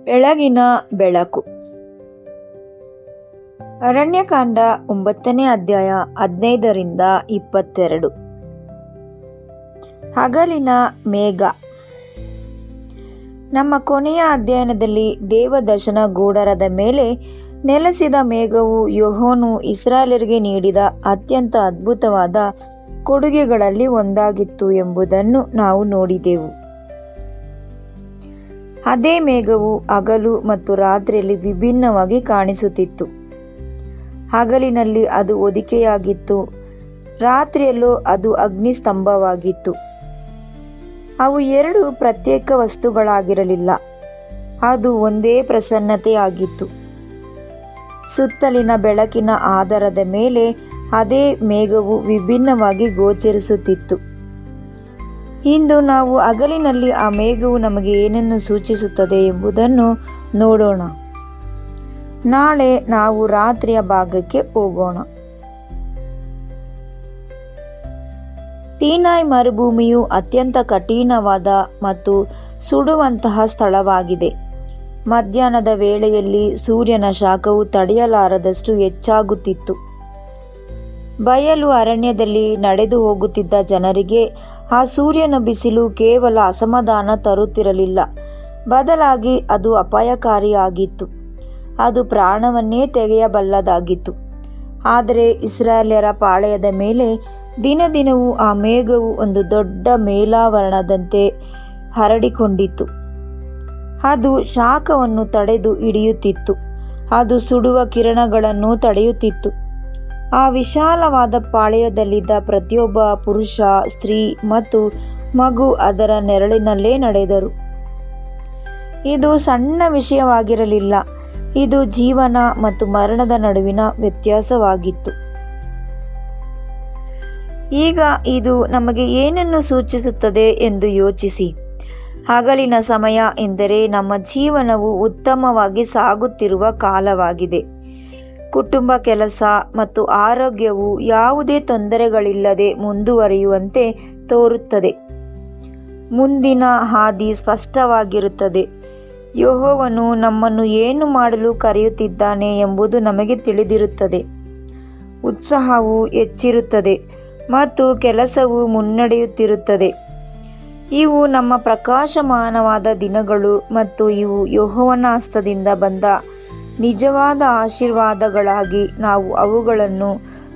ಬೆಳಗಿನ ಬೆಳಕು. ಅರಣ್ಯಕಾಂಡ 9ನೇ ಅಧ್ಯಾಯ 15-22. ಹಗಲಿನ ಮೇಘ. ನಮ್ಮ ಕೊನೆಯ ಅಧ್ಯಯನದಲ್ಲಿ ದೇವದರ್ಶನ ಗುಡಾರದ ಮೇಲೆ ನೆಲೆಸಿದ ಮೇಘವು ಯೆಹೋವನು ಇಸ್ರಾಯೇಲರಿಗೆ ನೀಡಿದ ಅತ್ಯಂತ ಅದ್ಭುತವಾದ ಕೊಡುಗೆಗಳಲ್ಲಿ ಒಂದಾಗಿತ್ತು ಎಂಬುದನ್ನು ನಾವು ನೋಡಿದೆವು. ಅದೇ ಮೇಘವು ಹಗಲು ಮತ್ತು ರಾತ್ರಿಯಲ್ಲಿ ವಿಭಿನ್ನವಾಗಿ ಕಾಣಿಸುತ್ತಿತ್ತು. ಹಗಲಿನಲ್ಲಿ ಅದು ಹೊದಿಕೆಯಾಗಿತ್ತು, ರಾತ್ರಿಯಲ್ಲೂ ಅದು ಅಗ್ನಿಸ್ತಂಭವಾಗಿತ್ತು. ಅವು ಎರಡು ಪ್ರತ್ಯೇಕ ವಸ್ತುಗಳಾಗಿರಲಿಲ್ಲ, ಅದು ಒಂದೇ ಪ್ರಸನ್ನತೆಯಾಗಿತ್ತು. ಸುತ್ತಲಿನ ಬೆಳಕಿನ ಆಧಾರದ ಮೇಲೆ ಅದೇ ಮೇಘವು ವಿಭಿನ್ನವಾಗಿ ಗೋಚರಿಸುತ್ತಿತ್ತು. ಇಂದು ನಾವು ಹಗಲಿನಲ್ಲಿ ಆ ಮೇಘವು ನಮಗೆ ಏನನ್ನು ಸೂಚಿಸುತ್ತದೆ ಎಂಬುದನ್ನು ನೋಡೋಣ. ನಾಳೆ ನಾವು ರಾತ್ರಿಯ ಭಾಗಕ್ಕೆ ಹೋಗೋಣ. ಸೀನಾಯಿ ಮರುಭೂಮಿಯು ಅತ್ಯಂತ ಕಠಿಣವಾದ ಮತ್ತು ಸುಡುವಂತಹ ಸ್ಥಳವಾಗಿದೆ. ಮಧ್ಯಾಹ್ನದ ವೇಳೆಯಲ್ಲಿ ಸೂರ್ಯನ ಶಾಖವು ತಡೆಯಲಾರದಷ್ಟು ಹೆಚ್ಚಾಗುತ್ತಿತ್ತು. ಬಯಲು ಅರಣ್ಯದಲ್ಲಿ ನಡೆದು ಹೋಗುತ್ತಿದ್ದ ಜನರಿಗೆ ಆ ಸೂರ್ಯನ ಬಿಸಿಲು ಕೇವಲ ಅಸಮಾಧಾನ ತರುತ್ತಿರಲಿಲ್ಲ, ಬದಲಾಗಿ ಅದು ಅಪಾಯಕಾರಿಯಾಗಿತ್ತು. ಅದು ಪ್ರಾಣವನ್ನೇ ತೆಗೆಯಬಲ್ಲದಾಗಿತ್ತು. ಆದರೆ ಇಸ್ರಾಯೇಲ್ಯರ ಪಾಳೆಯದ ಮೇಲೆ ದಿನದಿನವೂ ಆ ಮೇಘವು ಒಂದು ದೊಡ್ಡ ಮೇಲಾವರಣದಂತೆ ಹರಡಿಕೊಂಡಿತ್ತು. ಅದು ಶಾಖವನ್ನು ತಡೆದು ಹಿಡಿಯುತ್ತಿತ್ತು, ಅದು ಸುಡುವ ಕಿರಣಗಳನ್ನು ತಡೆಯುತ್ತಿತ್ತು. ಆ ವಿಶಾಲವಾದ ಪಾಳೆಯದಲ್ಲಿದ್ದ ಪ್ರತಿಯೊಬ್ಬ ಪುರುಷ, ಸ್ತ್ರೀ ಮತ್ತು ಮಗು ಅದರ ನೆರಳಿನಲ್ಲೇ ನಡೆದರು. ಇದು ಸಣ್ಣ ವಿಷಯವಾಗಿರಲಿಲ್ಲ, ಇದು ಜೀವನ ಮತ್ತು ಮರಣದ ನಡುವಿನ ವ್ಯತ್ಯಾಸವಾಗಿತ್ತು. ಈಗ ಇದು ನಮಗೆ ಏನನ್ನು ಸೂಚಿಸುತ್ತದೆ ಎಂದು ಯೋಚಿಸಿ. ಹಗಲಿನ ಸಮಯ ಎಂದರೆ ನಮ್ಮ ಜೀವನವು ಉತ್ತಮವಾಗಿ ಸಾಗುತ್ತಿರುವ ಕಾಲವಾಗಿದೆ. ಕುಟುಂಬ, ಕೆಲಸ ಮತ್ತು ಆರೋಗ್ಯವು ಯಾವುದೇ ತೊಂದರೆಗಳಿಲ್ಲದೆ ಮುಂದುವರಿಯುವಂತೆ ತೋರುತ್ತದೆ. ಮುಂದಿನ ಹಾದಿ ಸ್ಪಷ್ಟವಾಗಿರುತ್ತದೆ. ಯೆಹೋವನು ನಮ್ಮನ್ನು ಏನು ಮಾಡಲು ಕರೆಯುತ್ತಿದ್ದಾನೆ ಎಂಬುದು ನಮಗೆ ತಿಳಿದಿರುತ್ತದೆ. ಉತ್ಸಾಹವು ಹೆಚ್ಚಿರುತ್ತದೆ ಮತ್ತು ಕೆಲಸವು ಮುನ್ನಡೆಯುತ್ತಿರುತ್ತದೆ. ಇವು ನಮ್ಮ ಪ್ರಕಾಶಮಾನವಾದ ದಿನಗಳು ಮತ್ತು ಇವು ಯೆಹೋವನ ಹಸ್ತದಿಂದ ಬಂದ ನಿಜವಾದ ಆಶೀರ್ವಾದಗಳಾಗಿ ನಾವು ಅವುಗಳನ್ನು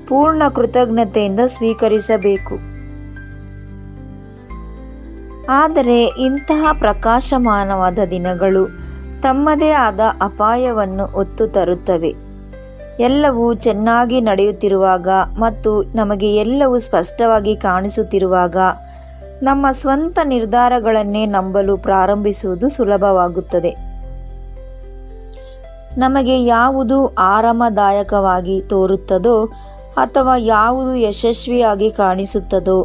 ಪೂರ್ಣ ಕೃತಜ್ಞತೆಯಿಂದ ಸ್ವೀಕರಿಸಬೇಕು. ಆದರೆ ಇಂತಹ ಪ್ರಕಾಶಮಾನವಾದ ದಿನಗಳು ತಮ್ಮದೇ ಆದ ಅಪಾಯವನ್ನು ಹೊತ್ತು ತರುತ್ತವೆ. ಎಲ್ಲವೂ ಚೆನ್ನಾಗಿ ನಡೆಯುತ್ತಿರುವಾಗ ಮತ್ತು ನಮಗೆ ಎಲ್ಲವೂ ಸ್ಪಷ್ಟವಾಗಿ ಕಾಣಿಸುತ್ತಿರುವಾಗ ನಮ್ಮ ಸ್ವಂತ ನಿರ್ಧಾರಗಳನ್ನೇ ನಂಬಲು ಪ್ರಾರಂಭಿಸುವುದು ಸುಲಭವಾಗುತ್ತದೆ. ನಮಗೆ ಯಾವುದು ಆರಾಮದಾಯಕವಾಗಿ ತೋರುತ್ತದೋ ಅಥವಾ ಯಾವುದು ಯಶಸ್ವಿಯಾಗಿ ಕಾಣಿಸುತ್ತದೋ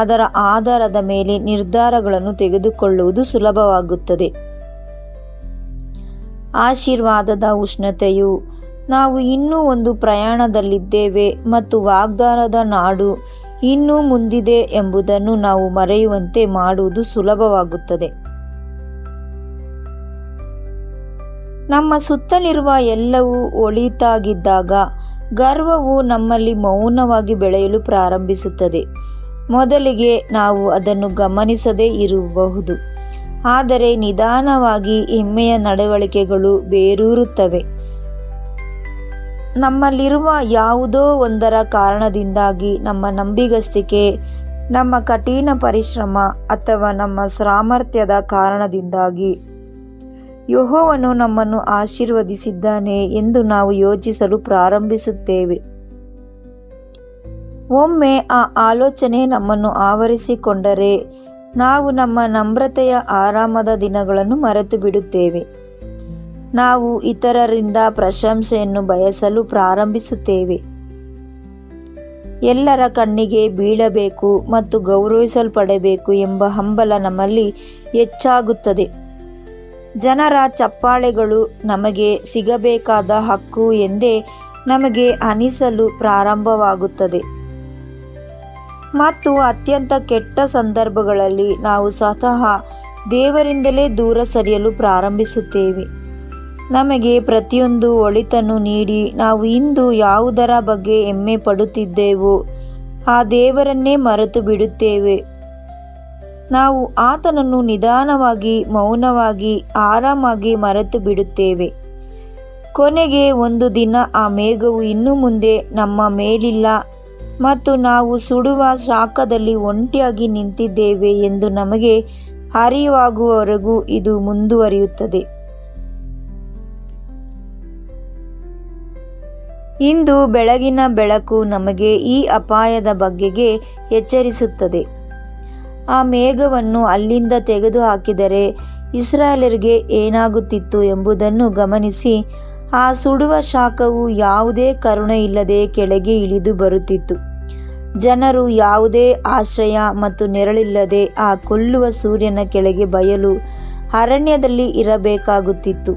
ಅದರ ಆಧಾರದ ಮೇಲೆ ನಿರ್ಧಾರಗಳನ್ನು ತೆಗೆದುಕೊಳ್ಳುವುದು ಸುಲಭವಾಗುತ್ತದೆ. ಆಶೀರ್ವಾದದ ಉಷ್ಣತೆಯು ನಾವು ಇನ್ನೂ ಒಂದು ಪ್ರಯಾಣದಲ್ಲಿದ್ದೇವೆ ಮತ್ತು ವಾಗ್ದಾನದ ನಾಡು ಇನ್ನೂ ಮುಂದಿದೆ ಎಂಬುದನ್ನು ನಾವು ಮರೆಯುವಂತೆ ಮಾಡುವುದು ಸುಲಭವಾಗುತ್ತದೆ. ನಮ್ಮ ಸುತ್ತಲಿರುವ ಎಲ್ಲವೂ ಒಳಿತಾಗಿದ್ದಾಗ ಗರ್ವವು ನಮ್ಮಲ್ಲಿ ಮೌನವಾಗಿ ಬೆಳೆಯಲು ಪ್ರಾರಂಭಿಸುತ್ತದೆ. ಮೊದಲಿಗೆ ನಾವು ಅದನ್ನು ಗಮನಿಸದೇ ಇರಬಹುದು, ಆದರೆ ನಿಧಾನವಾಗಿ ಹೆಮ್ಮೆಯ ನಡವಳಿಕೆಗಳು ಬೇರೂರುತ್ತವೆ. ನಮ್ಮಲ್ಲಿರುವ ಯಾವುದೋ ಒಂದರ ಕಾರಣದಿಂದಾಗಿ, ನಮ್ಮ ನಂಬಿಗಸ್ತಿಕೆ, ನಮ್ಮ ಕಠಿಣ ಪರಿಶ್ರಮ ಅಥವಾ ನಮ್ಮ ಸಾಮರ್ಥ್ಯದ ಕಾರಣದಿಂದಾಗಿ ಯೆಹೋವನು ನಮ್ಮನ್ನು ಆಶೀರ್ವದಿಸಿದ್ದಾನೆ ಎಂದು ನಾವು ಯೋಚಿಸಲು ಪ್ರಾರಂಭಿಸುತ್ತೇವೆ. ಒಮ್ಮೆ ಆ ಆಲೋಚನೆ ನಮ್ಮನ್ನು ಆವರಿಸಿಕೊಂಡರೆ ನಾವು ನಮ್ಮ ನಮ್ರತೆಯ ಆರಾಮದ ದಿನಗಳನ್ನು ಮರೆತು ಬಿಡುತ್ತೇವೆ. ನಾವು ಇತರರಿಂದ ಪ್ರಶಂಸೆಯನ್ನು ಬಯಸಲು ಪ್ರಾರಂಭಿಸುತ್ತೇವೆ. ಎಲ್ಲರ ಕಣ್ಣಿಗೆ ಬೀಳಬೇಕು ಮತ್ತು ಗೌರವಿಸಲ್ಪಡಬೇಕು ಎಂಬ ಹಂಬಲ ನಮ್ಮಲ್ಲಿ ಹೆಚ್ಚಾಗುತ್ತದೆ. ಜನರ ಚಪ್ಪಾಳೆಗಳು ನಮಗೆ ಸಿಗಬೇಕಾದ ಹಕ್ಕು ಎಂದೇ ನಮಗೆ ಅನಿಸಲು ಪ್ರಾರಂಭವಾಗುತ್ತದೆ. ಮತ್ತು ಅತ್ಯಂತ ಕೆಟ್ಟ ಸಂದರ್ಭಗಳಲ್ಲಿ ನಾವು ಸ್ವತಃ ದೇವರಿಂದಲೇ ದೂರ ಸರಿಯಲು ಪ್ರಾರಂಭಿಸುತ್ತೇವೆ. ನಮಗೆ ಪ್ರತಿಯೊಂದು ಒಳಿತನ್ನು ನೀಡಿ ನಾವು ಇಂದು ಯಾವುದರ ಬಗ್ಗೆ ಹೆಮ್ಮೆ ಪಡುತ್ತಿದ್ದೇವೋ ಆ ದೇವರನ್ನೇ ಮರೆತು ಬಿಡುತ್ತೇವೆ. ನಾವು ಆತನನ್ನು ನಿಧಾನವಾಗಿ, ಮೌನವಾಗಿ, ಆರಾಮಾಗಿ ಮರೆತು ಬಿಡುತ್ತೇವೆ. ಕೊನೆಗೆ ಒಂದು ದಿನ ಆ ಮೇಘವು ಇನ್ನು ಮುಂದೆ ನಮ್ಮ ಮೇಲಿಲ್ಲ ಮತ್ತು ನಾವು ಸುಡುವ ಶಾಖದಲ್ಲಿ ಒಂಟಿಯಾಗಿ ನಿಂತಿದ್ದೇವೆ ಎಂದು ನಮಗೆ ಅರಿವಾಗುವವರೆಗೂ ಇದು ಮುಂದುವರಿಯುತ್ತದೆ. ಇಂದು ಬೆಳಗಿನ ಬೆಳಕು ನಮಗೆ ಈ ಅಪಾಯದ ಬಗೆಗೆ ಎಚ್ಚರಿಸುತ್ತದೆ. ಆ ಮೇಘವನ್ನು ಅಲ್ಲಿಂದ ತೆಗೆದುಹಾಕಿದರೆ ಇಸ್ರಾಯೇಲ್ಯರಿಗೆ ಏನಾಗುತ್ತಿತ್ತು ಎಂಬುದನ್ನು ಗಮನಿಸಿ. ಆ ಸುಡುವ ಶಾಖವು ಯಾವುದೇ ಕರುಣೆಯಿಲ್ಲದೆ ಕೆಳಗೆ ಇಳಿದು ಬರುತ್ತಿತ್ತು. ಜನರು ಯಾವುದೇ ಆಶ್ರಯ ಮತ್ತು ನೆರಳಿಲ್ಲದೆ ಆ ಕೊಲ್ಲುವ ಸೂರ್ಯನ ಕೆಳಗೆ ಬಯಲು ಅರಣ್ಯದಲ್ಲಿ ಇರಬೇಕಾಗುತ್ತಿತ್ತು.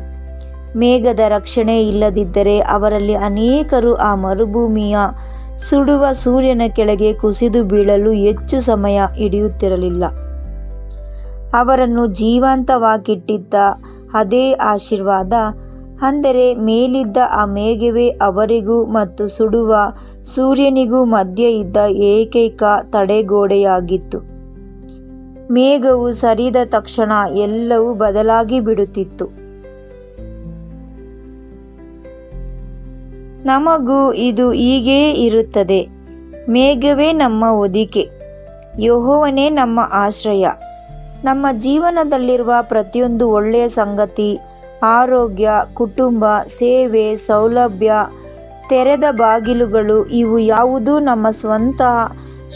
ಮೇಘದ ರಕ್ಷಣೆ ಇಲ್ಲದಿದ್ದರೆ ಅವರಲ್ಲಿ ಅನೇಕರು ಆ ಮರುಭೂಮಿಯ ಸುಡುವ ಸೂರ್ಯನ ಕೆಳಗೆ ಕುಸಿದು ಬೀಳಲು ಹೆಚ್ಚು ಸಮಯ ಹಿಡಿಯುತ್ತಿರಲಿಲ್ಲ. ಅವರನ್ನು ಜೀವಂತವಾಗಿಟ್ಟಿದ್ದ ಅದೇ ಆಶೀರ್ವಾದ, ಅಂದರೆ ಮೇಲಿದ್ದ ಆ ಮೇಘವೇ ಅವರಿಗೂ ಮತ್ತು ಸುಡುವ ಸೂರ್ಯನಿಗೂ ಮಧ್ಯೆ ಇದ್ದ ಏಕೈಕ ತಡೆಗೋಡೆಯಾಗಿತ್ತು. ಮೇಘವು ಸರಿದ ತಕ್ಷಣ ಎಲ್ಲವೂ ಬದಲಾಗಿ ಬಿಡುತ್ತಿತ್ತು. ನಮಗೂ ಇದು ಹೀಗೇ ಇರುತ್ತದೆ. ಮೇಘವೇ ನಮ್ಮ ಹೊದಿಕೆ, ಯೆಹೋವನೇ ನಮ್ಮ ಆಶ್ರಯ. ನಮ್ಮ ಜೀವನದಲ್ಲಿರುವ ಪ್ರತಿಯೊಂದು ಒಳ್ಳೆಯ ಸಂಗತಿ, ಆರೋಗ್ಯ, ಕುಟುಂಬ, ಸೇವೆ, ಸೌಲಭ್ಯ, ತೆರೆದ ಬಾಗಿಲುಗಳು ಇವು ಯಾವುದೂ ನಮ್ಮ ಸ್ವಂತ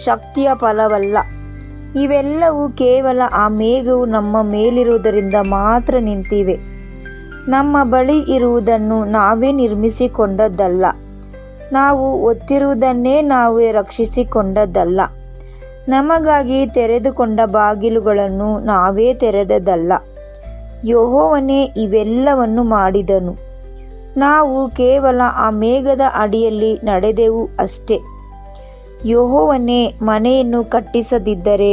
ಶಕ್ತಿಯ ಫಲವಲ್ಲ. ಇವೆಲ್ಲವೂ ಕೇವಲ ಆ ಮೇಘವು ನಮ್ಮ ಮೇಲಿರುವುದರಿಂದ ಮಾತ್ರ ನಿಂತಿವೆ. ನಮ್ಮ ಬಳಿ ಇರುವುದನ್ನು ನಾವೇ ನಿರ್ಮಿಸಿಕೊಂಡದ್ದಲ್ಲ. ನಾವು ಹೊತ್ತಿರುವುದನ್ನೇ ನಾವೇ ರಕ್ಷಿಸಿಕೊಂಡದ್ದಲ್ಲ. ನಮಗಾಗಿ ತೆರೆದುಕೊಂಡ ಬಾಗಿಲುಗಳನ್ನು ನಾವೇ ತೆರೆದದ್ದಲ್ಲ. ಯೆಹೋವನೇ ಇವೆಲ್ಲವನ್ನು ಮಾಡಿದನು. ನಾವು ಕೇವಲ ಆ ಮೇಘದ ಅಡಿಯಲ್ಲಿ ನಡೆದೆವು ಅಷ್ಟೇ. ಯೆಹೋವನೇ ಮನೆಯನ್ನು ಕಟ್ಟಿಸದಿದ್ದರೆ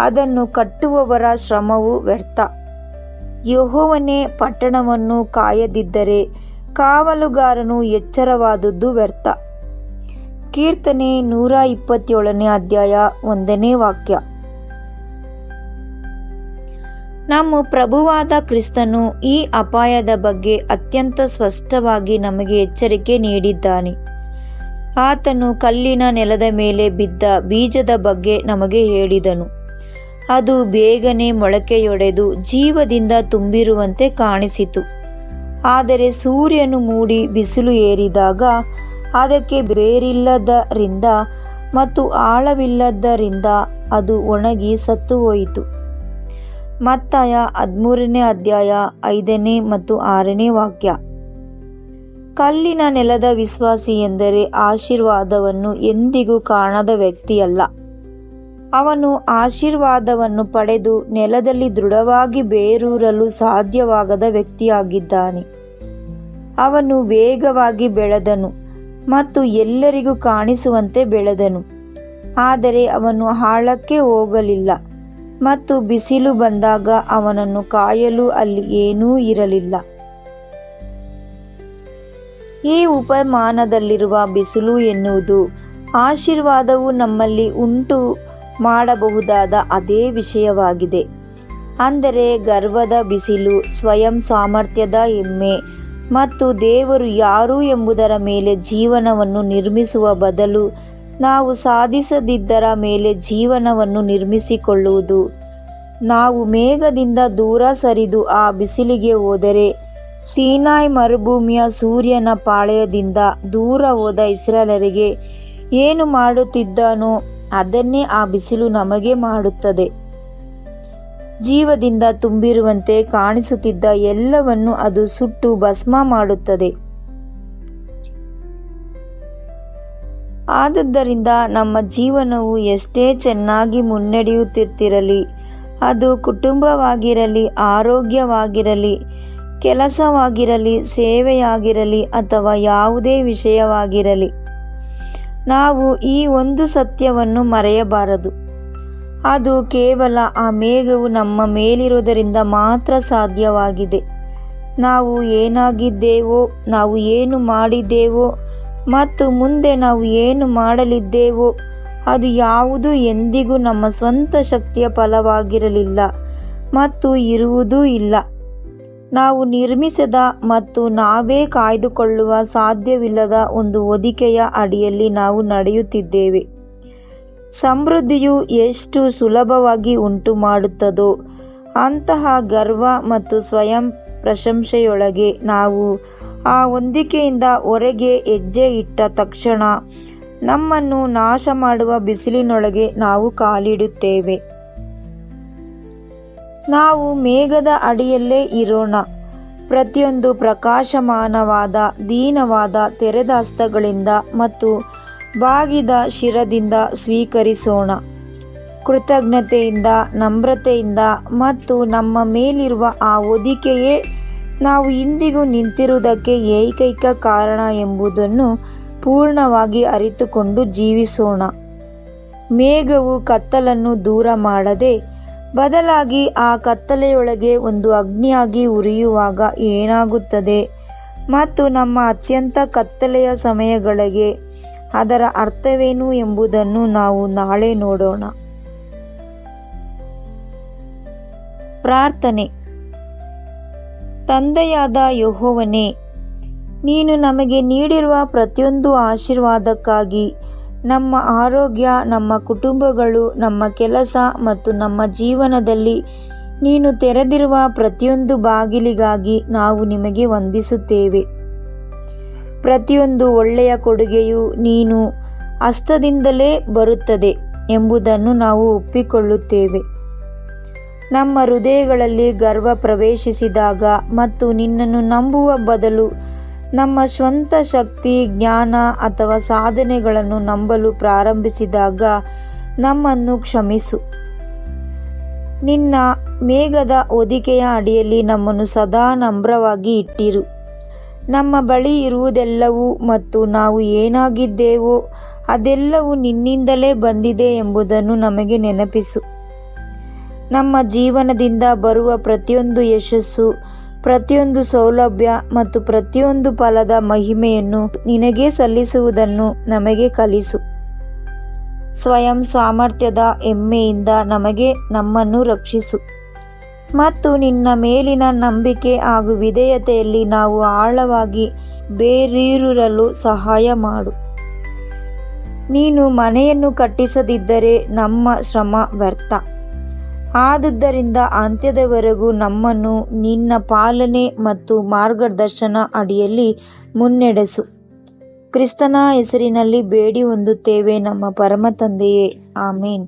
ಅದನ್ನು ಕಟ್ಟುವವರ ಶ್ರಮವು ವ್ಯರ್ಥ. ಯೆಹೋವನೇ ಪಟ್ಟಣವನ್ನು ಕಾಯದಿದ್ದರೆ ಕಾವಲುಗಾರನು ಎಚ್ಚರವಾದುದು ವ್ಯರ್ಥ. ಕೀರ್ತನೆ 127ನೇ ಅಧ್ಯಾಯ 1ನೇ ವಾಕ್ಯ. ನಮ್ಮ ಪ್ರಭುವಾದ ಕ್ರಿಸ್ತನು ಈ ಅಪಾಯದ ಬಗ್ಗೆ ಅತ್ಯಂತ ಸ್ಪಷ್ಟವಾಗಿ ನಮಗೆ ಎಚ್ಚರಿಕೆ ನೀಡಿದ್ದಾನೆ. ಆತನು ಕಲ್ಲಿನ ನೆಲದ ಮೇಲೆ ಬಿದ್ದ ಬೀಜದ ಬಗ್ಗೆ ನಮಗೆ ಹೇಳಿದನು. ಅದು ಬೇಗನೆ ಮೊಳಕೆಯೊಡೆದು ಜೀವದಿಂದ ತುಂಬಿರುವಂತೆ ಕಾಣಿಸಿತು. ಆದರೆ ಸೂರ್ಯನು ಮೂಡಿ ಬಿಸಿಲು ಏರಿದಾಗ ಅದಕ್ಕೆ ಬೇರಿಲ್ಲದರಿಂದ ಮತ್ತು ಆಳವಿಲ್ಲದರಿಂದ ಅದು ಒಣಗಿ ಸತ್ತುಹೋಯಿತು. ಮತ್ತಾಯ 13ನೇ ಅಧ್ಯಾಯ 5ನೇ ಮತ್ತು 6ನೇ ವಾಕ್ಯ. ಕಲ್ಲಿನ ನೆಲದ ವಿಶ್ವಾಸಿ ಎಂದರೆ ಆಶೀರ್ವಾದವನ್ನು ಎಂದಿಗೂ ಕಾಣದ ವ್ಯಕ್ತಿಯಲ್ಲ. ಅವನು ಆಶೀರ್ವಾದವನ್ನು ಪಡೆದು ನೆಲದಲ್ಲಿ ದೃಢವಾಗಿ ಬೇರೂರಲು ಸಾಧ್ಯವಾಗದ ವ್ಯಕ್ತಿಯಾಗಿದ್ದಾನೆ. ಅವನು ವೇಗವಾಗಿ ಬೆಳೆದನು ಮತ್ತು ಎಲ್ಲರಿಗೂ ಕಾಣಿಸುವಂತೆ ಬೆಳೆದನು. ಆದರೆ ಅವನು ಆಳಕ್ಕೆ ಹೋಗಲಿಲ್ಲ ಮತ್ತು ಬಿಸಿಲು ಬಂದಾಗ ಅವನನ್ನು ಕಾಯಲು ಅಲ್ಲಿ ಏನೂ ಇರಲಿಲ್ಲ. ಈ ಉಪಮಾನದಲ್ಲಿರುವ ಬಿಸಿಲು ಎನ್ನುವುದು ಆಶೀರ್ವಾದವು ನಮ್ಮಲ್ಲಿ ಉಂಟು ಮಾಡಬಹುದಾದ ಅದೇ ವಿಷಯವಾಗಿದೆ. ಅಂದರೆ ಗರ್ವದ ಬಿಸಿಲು, ಸ್ವಯಂ ಸಾಮರ್ಥ್ಯದ ಹೆಮ್ಮೆ ಮತ್ತು ದೇವರು ಯಾರು ಎಂಬುದರ ಮೇಲೆ ಜೀವನವನ್ನು ನಿರ್ಮಿಸುವ ಬದಲು ನಾವು ಸಾಧಿಸದಿದ್ದರ ಮೇಲೆ ಜೀವನವನ್ನು ನಿರ್ಮಿಸಿಕೊಳ್ಳುವುದು. ನಾವು ಮೇಘದಿಂದ ದೂರ ಸರಿದು ಆ ಬಿಸಿಲಿಗೆ ಹೋದರೆ, ಸೀನಾಯ್ ಮರುಭೂಮಿಯ ಸೂರ್ಯನ ಪಾಳೆಯದಿಂದ ದೂರ ಹೋದ ಇಸ್ರಾಯೇಲ್ಯರಿಗೆ ಏನು ಮಾಡುತ್ತಿದ್ದನೋ ಅದನ್ನೇ ಆ ಬಿಸಿಲು ನಮಗೆ ಮಾಡುತ್ತದೆ. ಜೀವದಿಂದ ತುಂಬಿರುವಂತೆ ಕಾಣಿಸುತ್ತಿದ್ದ ಎಲ್ಲವನ್ನು ಅದು ಸುಟ್ಟು ಭಸ್ಮ ಮಾಡುತ್ತದೆ. ಆದುದರಿಂದ ನಮ್ಮ ಜೀವನವು ಎಷ್ಟೇ ಚೆನ್ನಾಗಿ ಮುನ್ನಡೆಯುತ್ತಿರಲಿ, ಅದು ಕುಟುಂಬವಾಗಿರಲಿ, ಆರೋಗ್ಯವಾಗಿರಲಿ, ಕೆಲಸವಾಗಿರಲಿ, ಸೇವೆಯಾಗಿರಲಿ ಅಥವಾ ಯಾವುದೇ ವಿಷಯವಾಗಿರಲಿ, ನಾವು ಈ ಒಂದು ಸತ್ಯವನ್ನು ಮರೆಯಬಾರದು. ಅದು ಕೇವಲ ಆ ಮೇಘವು ನಮ್ಮ ಮೇಲಿರುವುದರಿಂದ ಮಾತ್ರ ಸಾಧ್ಯವಾಗಿದೆ. ನಾವು ಏನಾಗಿದ್ದೇವೋ, ನಾವು ಏನು ಮಾಡಿದ್ದೇವೋ ಮತ್ತು ಮುಂದೆ ನಾವು ಏನು ಮಾಡಲಿದ್ದೇವೋ ಅದು ಯಾವುದೂ ಎಂದಿಗೂ ನಮ್ಮ ಸ್ವಂತ ಶಕ್ತಿಯ ಫಲವಾಗಿರಲಿಲ್ಲ ಮತ್ತು ಇರುವುದೂ ಇಲ್ಲ. ನಾವು ನಿರ್ಮಿಸದ ಮತ್ತು ನಾವೇ ಕಾಯ್ದುಕೊಳ್ಳುವ ಸಾಧ್ಯವಿಲ್ಲದ ಒಂದು ಹೊದಿಕೆಯ ಅಡಿಯಲ್ಲಿ ನಾವು ನಡೆಯುತ್ತಿದ್ದೇವೆ. ಸಮೃದ್ಧಿಯು ಎಷ್ಟು ಸುಲಭವಾಗಿ ಉಂಟುಮಾಡುತ್ತದೋ ಅಂತಹ ಗರ್ವ ಮತ್ತು ಸ್ವಯಂ ಪ್ರಶಂಸೆಯೊಳಗೆ ನಾವು ಆ ಹೊದಿಕೆಯಿಂದ ಹೊರಗೆ ಹೆಜ್ಜೆ ಇಟ್ಟ ತಕ್ಷಣ ನಮ್ಮನ್ನು ನಾಶ ಮಾಡುವ ಬಿಸಿಲಿನೊಳಗೆ ನಾವು ಕಾಲಿಡುತ್ತೇವೆ. ನಾವು ಮೇಘದ ಅಡಿಯಲ್ಲೇ ಇರೋಣ. ಪ್ರತಿಯೊಂದು ಪ್ರಕಾಶಮಾನವಾದ, ದೀನವಾದ, ತೆರೆದ ಹಸ್ತಗಳಿಂದ ಮತ್ತು ಬಾಗಿದ ಶಿರದಿಂದ ಸ್ವೀಕರಿಸೋಣ. ಕೃತಜ್ಞತೆಯಿಂದ, ನಮ್ರತೆಯಿಂದ ಮತ್ತು ನಮ್ಮ ಮೇಲಿರುವ ಆ ಹೊದಿಕೆಯೇ ನಾವು ಇಂದಿಗೂ ನಿಂತಿರುವುದಕ್ಕೆ ಏಕೈಕ ಕಾರಣ ಎಂಬುದನ್ನು ಪೂರ್ಣವಾಗಿ ಅರಿತುಕೊಂಡು ಜೀವಿಸೋಣ. ಮೇಘವು ಕತ್ತಲನ್ನು ದೂರ ಮಾಡದೆ, ಬದಲಾಗಿ ಆ ಕತ್ತಲೆಯೊಳಗೆ ಒಂದು ಅಗ್ನಿಯಾಗಿ ಉರಿಯುವಾಗ ಏನಾಗುತ್ತದೆ ಮತ್ತು ನಮ್ಮ ಅತ್ಯಂತ ಕತ್ತಲೆಯ ಸಮಯಗಳಿಗೆ ಅದರ ಅರ್ಥವೇನು ಎಂಬುದನ್ನು ನಾವು ನಾಳೆ ನೋಡೋಣ. ಪ್ರಾರ್ಥನೆ. ತಂದೆಯಾದ ಯೆಹೋವನೇ, ನೀನು ನಮಗೆ ನೀಡಿರುವ ಪ್ರತಿಯೊಂದು ಆಶೀರ್ವಾದಕ್ಕಾಗಿ, ನಮ್ಮ ಆರೋಗ್ಯ, ನಮ್ಮ ಕುಟುಂಬಗಳು, ನಮ್ಮ ಕೆಲಸ ಮತ್ತು ನಮ್ಮ ಜೀವನದಲ್ಲಿ ನೀನು ತೆರೆದಿರುವ ಪ್ರತಿಯೊಂದು ಬಾಗಿಲಿಗಾಗಿ ನಾವು ನಿಮಗೆ ವಂದಿಸುತ್ತೇವೆ. ಪ್ರತಿಯೊಂದು ಒಳ್ಳೆಯ ಕೊಡುಗೆಯು ನೀನು ಹಸ್ತದಿಂದಲೇ ಬರುತ್ತದೆ ಎಂಬುದನ್ನು ನಾವು ಒಪ್ಪಿಕೊಳ್ಳುತ್ತೇವೆ. ನಮ್ಮ ಹೃದಯಗಳಲ್ಲಿ ಗರ್ವ ಪ್ರವೇಶಿಸಿದಾಗ ಮತ್ತು ನಿನ್ನನ್ನು ನಂಬುವ ಬದಲು ನಮ್ಮ ಸ್ವಂತ ಶಕ್ತಿ, ಜ್ಞಾನ ಅಥವಾ ಸಾಧನೆಗಳನ್ನು ನಂಬಲು ಪ್ರಾರಂಭಿಸಿದಾಗ ನಮ್ಮನ್ನು ಕ್ಷಮಿಸು. ನಿನ್ನ ಮೇಘದ ಹೊದಿಕೆಯ ಅಡಿಯಲ್ಲಿ ನಮ್ಮನ್ನು ಸದಾ ನಮ್ರವಾಗಿ ಇಟ್ಟಿರು. ನಮ್ಮ ಬಳಿ ಇರುವುದೆಲ್ಲವೂ ಮತ್ತು ನಾವು ಏನಾಗಿದ್ದೇವೋ ಅದೆಲ್ಲವೂ ನಿನ್ನಿಂದಲೇ ಬಂದಿದೆ ಎಂಬುದನ್ನು ನಮಗೆ ನೆನಪಿಸು. ನಮ್ಮ ಜೀವನದಿಂದ ಬರುವ ಪ್ರತಿಯೊಂದು ಯಶಸ್ಸು, ಪ್ರತಿಯೊಂದು ಸೌಲಭ್ಯ ಮತ್ತು ಪ್ರತಿಯೊಂದು ಫಲದ ಮಹಿಮೆಯನ್ನು ನಿನಗೆ ಸಲ್ಲಿಸುವುದನ್ನು ನಮಗೆ ಕಲಿಸು. ಸ್ವಯಂ ಸಾಮರ್ಥ್ಯದ ಹೆಮ್ಮೆಯಿಂದ ನಮ್ಮನ್ನು ರಕ್ಷಿಸು ಮತ್ತು ನಿನ್ನ ಮೇಲಿನ ನಂಬಿಕೆ ಹಾಗೂ ವಿಧೇಯತೆಯಲ್ಲಿ ನಾವು ಆಳವಾಗಿ ಬೇರೂರಲು ಸಹಾಯ ಮಾಡು. ನೀನು ಮನೆಯನ್ನು ಕಟ್ಟಿಸದಿದ್ದರೆ ನಮ್ಮ ಶ್ರಮ ವ್ಯರ್ಥ. ಆದುದರಿಂದ ಅಂತ್ಯದವರೆಗೂ ನಮ್ಮನ್ನು ನಿನ್ನ ಪಾಲನೆ ಮತ್ತು ಮಾರ್ಗದರ್ಶನ ಅಡಿಯಲ್ಲಿ ಮುನ್ನಡೆಸು. ಕ್ರಿಸ್ತನ ಹೆಸರಿನಲ್ಲಿ ಬೇಡಿ ಹೊಂದುತ್ತೇವೆ ನಮ್ಮ ಪರಮ ತಂದೆಯೇ, ಆಮೇನ್.